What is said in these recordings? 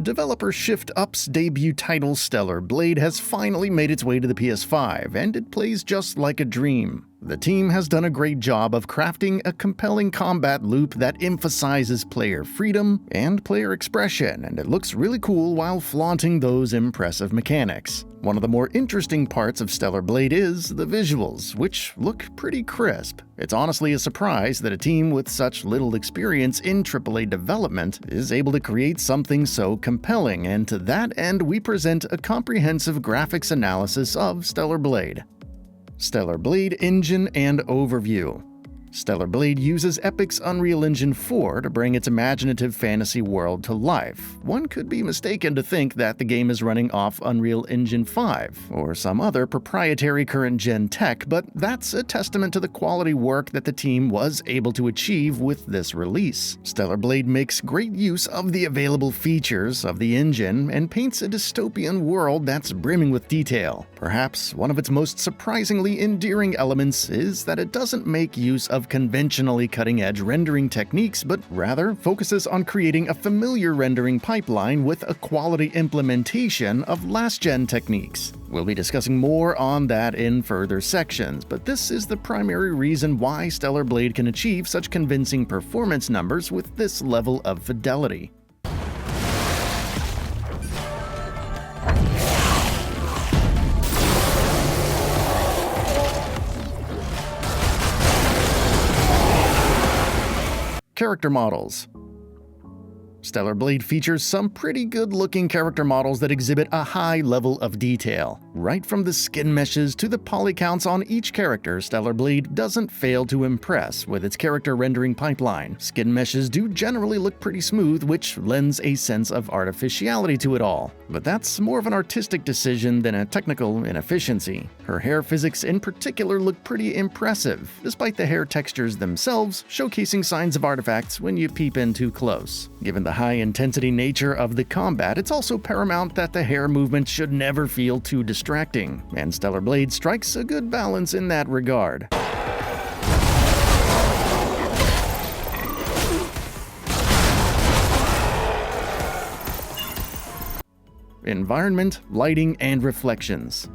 developer Shift Up's debut title Stellar Blade has finally made its way to the PS5, and it plays just like a dream. The team has done a great job of crafting a compelling combat loop that emphasizes player freedom and player expression, and it looks really cool while flaunting those impressive mechanics. One of the more interesting parts of Stellar Blade is the visuals, which look pretty crisp. It's honestly a surprise that a team with such little experience in AAA development is able to create something so compelling, and to that end we present a comprehensive graphics analysis of Stellar Blade. Stellar Blade Engine and Overview. Stellar Blade uses Epic's Unreal Engine 4 to bring its imaginative fantasy world to life. One could be mistaken to think that the game is running off Unreal Engine 5 or some other proprietary current-gen tech, but that's a testament to the quality work that the team was able to achieve with this release. Stellar Blade makes great use of the available features of the engine and paints a dystopian world that's brimming with detail. Perhaps one of its most surprisingly endearing elements is that it doesn't make use of conventionally cutting-edge rendering techniques, but rather focuses on creating a familiar rendering pipeline with a quality implementation of last-gen techniques. We'll be discussing more on that in further sections, but this is the primary reason why Stellar Blade can achieve such convincing performance numbers with this level of fidelity. Character models. Stellar Blade features some pretty good-looking character models that exhibit a high level of detail. Right from the skin meshes to the poly counts on each character, Stellar Blade doesn't fail to impress with its character rendering pipeline. Skin meshes do generally look pretty smooth, which lends a sense of artificiality to it all. But that's more of an artistic decision than a technical inefficiency. Her hair physics in particular look pretty impressive, despite the hair textures themselves showcasing signs of artifacts when you peep in too close. Given the high-intensity nature of the combat, it's also paramount that the hair movement should never feel too distracting, and Stellar Blade strikes a good balance in that regard. Environment, lighting, and reflections.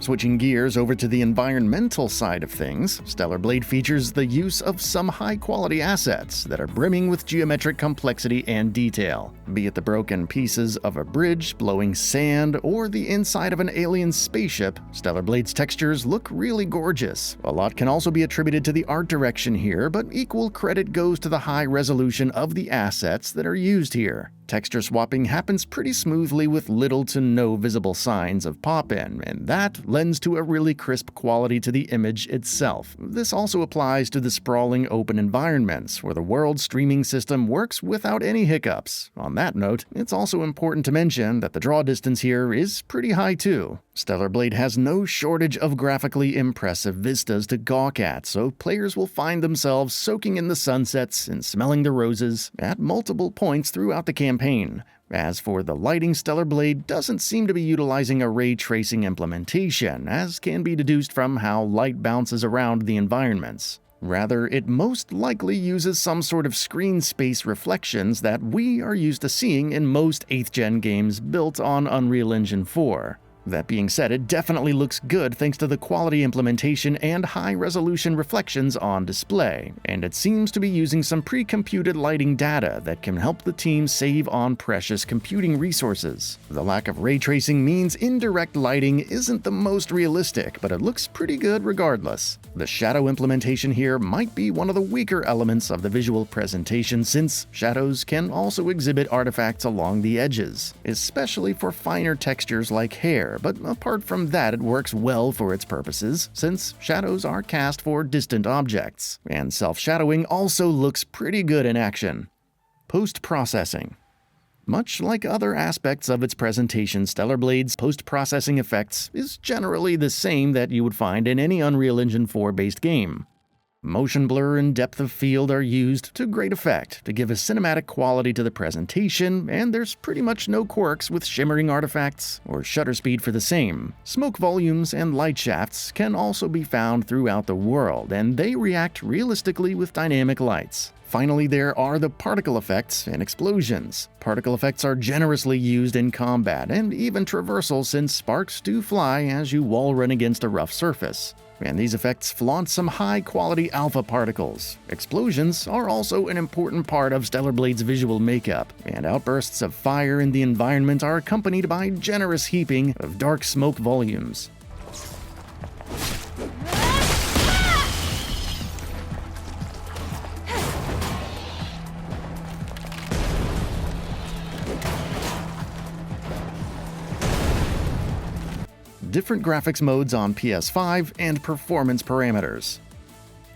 Switching gears over to the environmental side of things, Stellar Blade features the use of some high-quality assets that are brimming with geometric complexity and detail. Be it the broken pieces of a bridge, blowing sand, or the inside of an alien spaceship, Stellar Blade's textures look really gorgeous. A lot can also be attributed to the art direction here, but equal credit goes to the high resolution of the assets that are used here. Texture swapping happens pretty smoothly with little to no visible signs of pop-in, and that lends to a really crisp quality to the image itself. This also applies to the sprawling open environments, where the world streaming system works without any hiccups. On that note, it's also important to mention that the draw distance here is pretty high too. Stellar Blade has no shortage of graphically impressive vistas to gawk at, so players will find themselves soaking in the sunsets and smelling the roses at multiple points throughout the campaign. As for the lighting, Stellar Blade doesn't seem to be utilizing a ray tracing implementation, as can be deduced from how light bounces around the environments. Rather, it most likely uses some sort of screen space reflections that we are used to seeing in most 8th-gen games built on Unreal Engine 4. That being said, it definitely looks good thanks to the quality implementation and high-resolution reflections on display, and it seems to be using some pre-computed lighting data that can help the team save on precious computing resources. The lack of ray tracing means indirect lighting isn't the most realistic, but it looks pretty good regardless. The shadow implementation here might be one of the weaker elements of the visual presentation, since shadows can also exhibit artifacts along the edges, especially for finer textures like hair. But apart from that, it works well for its purposes, since shadows are cast for distant objects. And self-shadowing also looks pretty good in action. Post-processing. Much like other aspects of its presentation, Stellar Blade's post-processing effects is generally the same that you would find in any Unreal Engine 4-based game. Motion blur and depth of field are used to great effect to give a cinematic quality to the presentation, and there's pretty much no quirks with shimmering artifacts or shutter speed for the same. Smoke volumes and light shafts can also be found throughout the world, and they react realistically with dynamic lights. Finally, there are the particle effects and explosions. Particle effects are generously used in combat and even traversal, since sparks do fly as you wall run against a rough surface. And these effects flaunt some high-quality alpha particles. Explosions are also an important part of Stellar Blade's visual makeup, and outbursts of fire in the environment are accompanied by generous heaping of dark smoke volumes. Different graphics modes on PS5 and performance parameters.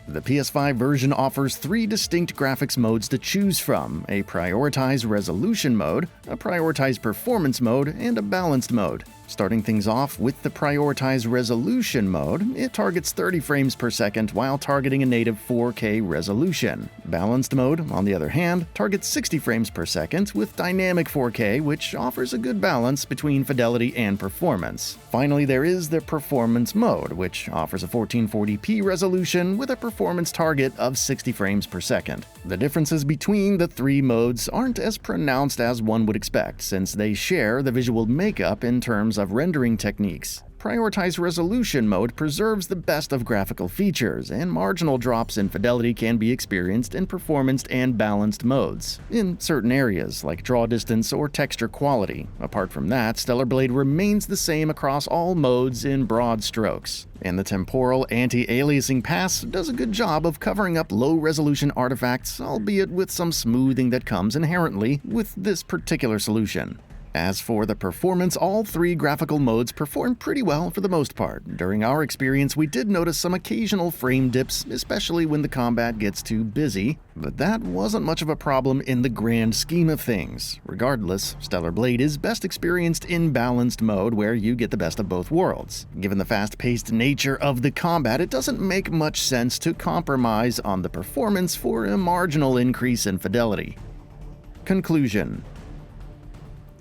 The PS5 version offers 3 distinct graphics modes to choose from: a prioritized resolution mode, a prioritized performance mode, and a balanced mode. Starting things off with the prioritized resolution mode, it targets 30 frames per second while targeting a native 4K resolution. Balanced mode, on the other hand, targets 60 frames per second with dynamic 4K, which offers a good balance between fidelity and performance. Finally, there is the performance mode, which offers a 1440p resolution with a performance target of 60 frames per second. The differences between the 3 modes aren't as pronounced as one would expect, since they share the visual makeup in terms of rendering techniques. Prioritized resolution mode preserves the best of graphical features, and marginal drops in fidelity can be experienced in performance and balanced modes, in certain areas like draw distance or texture quality. Apart from that, Stellar Blade remains the same across all modes in broad strokes. And the temporal anti-aliasing pass does a good job of covering up low-resolution artifacts, albeit with some smoothing that comes inherently with this particular solution. As for the performance, all 3 graphical modes perform pretty well for the most part. During our experience, we did notice some occasional frame dips, especially when the combat gets too busy, but that wasn't much of a problem in the grand scheme of things. Regardless, Stellar Blade is best experienced in balanced mode, where you get the best of both worlds. Given the fast-paced nature of the combat, it doesn't make much sense to compromise on the performance for a marginal increase in fidelity. Conclusion.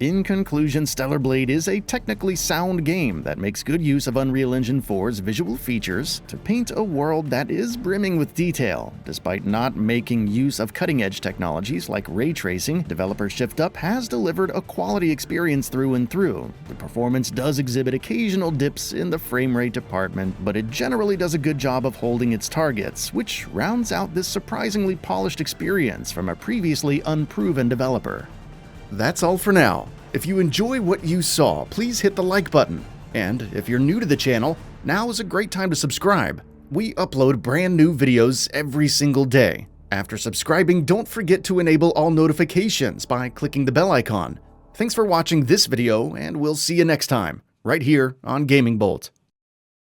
In conclusion, Stellar Blade is a technically sound game that makes good use of Unreal Engine 4's visual features to paint a world that is brimming with detail. Despite not making use of cutting-edge technologies like ray tracing, developer ShiftUp has delivered a quality experience through and through. The performance does exhibit occasional dips in the frame rate department, but it generally does a good job of holding its targets, which rounds out this surprisingly polished experience from a previously unproven developer. That's all for now. If you enjoy what you saw, please hit the like button. And if you're new to the channel, now is a great time to subscribe. We upload brand new videos every single day. After subscribing, don't forget to enable all notifications by clicking the bell icon. Thanks for watching this video, and we'll see you next time, right here on Gaming Bolt.